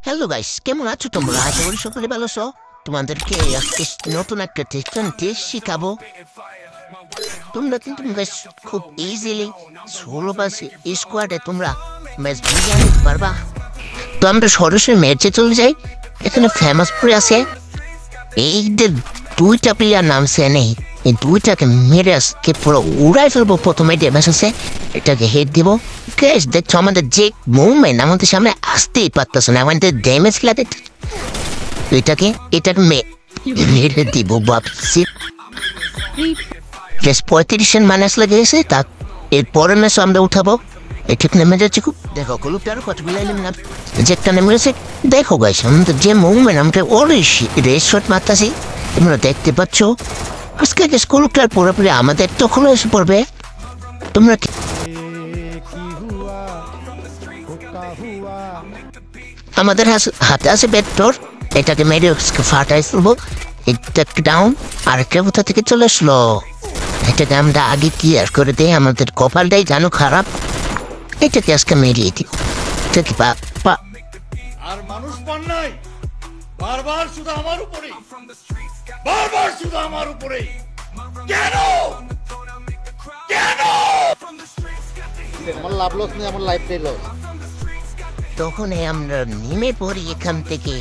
Hello guys, কেমন আছো তোমরা? আশা করি সকলে ভালো আছো। তোমাদেরকে আজকে নতুন একটা টেস্ট শিখাবো। তোমরা কিন্তু গাইস খুব ইজিলি ষোলো পাস স্কোয়াডে তোমরা ম্যাচ বুঝে আনতে পারবা। তো আমরা সরাসরি ম্যাচে চলে যাই। এখানে ফেমাস প্লেয়ার আছে, এই যে দুইটা প্লেয়ার নামছে নেই, এই দুইটাকে মেরে আজকে পুরো উড়াই ফেলবো। প্রথমে ড্যামেজ আছে, এটাকে হেড দিব। গ্যাস দেখছো আমাদের যে মুভমেন্ট আমাদের সামনে আসতেই পারতেছে না, আমাদের ড্যামেজ লাগে। এটাকে মেরে দিব ভাবছি। গ্যাস 35 মাইনাস লেগে গেছে, তা এরপরে ম্যাচ আমরা উঠাবো। ঠিক নেমে যাচ্ছে খুব। দেখো গ্রুপে আরো কতগুলো নাম যে একটা নেমে গেছে। দেখো গাইস আমাদের যে মুভমেন্ট, আমরা ওরই রেস শট মারতেছি, তোমরা দেখতে পাচ্ছ। আজকে স্কুলটার পুরোপুরি আমাদের তখন এসে পড়বে। তোমরা আমাদের হাতে আছে ব্যাটর, এটাকে মেরে ফাটাই ফেলবো। এটা ডাউন, আরেকটা কোথা থেকে চলে আসলো। এটাকে আমরা আগে ক্লিয়ার করে দিই, আমাদের কপালটাই জানো খারাপ। এটাকে আজকে মেরিয়ে দিও। এটাকে আর মানুষ পান নাই, বারবার শুধু আমার উপরে, বারবার শুধু আমার উপরে। কেন কেন আমার লাভ লস নেই, আমার লাইফটাই লস। তখনই আমরা নেমে পড়ি এখান থেকে।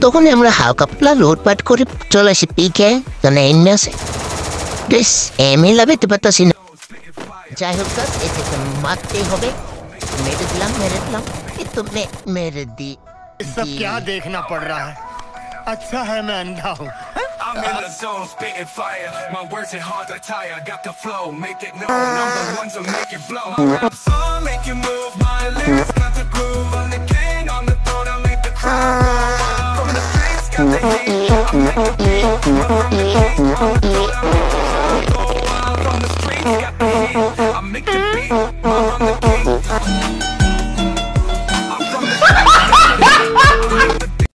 তখনই আমরা হালকা পাতলা লুটপাট করে চলে আসি পিকে, কারণ এমনি আছে বেশ এমনি লাগাইতে পারতাছি না। যাই হোক এটাকে মারতেই হবে। মেরে দিলাম একটু মেরে দি। सब क्या देखना पड़ रहा है? अच्छा है मैं अंधा हूँ। I'm in the zone, spitting fire. My words hit hard to tire. Got the flow, make it known. I'm the one to make it blow. My rap song make you move. My lyrics got the groove. I'm the king on the throne. I make the crowd go wild. From the streets got the heat. I make the beat. From the streets got the heat. I make the beat.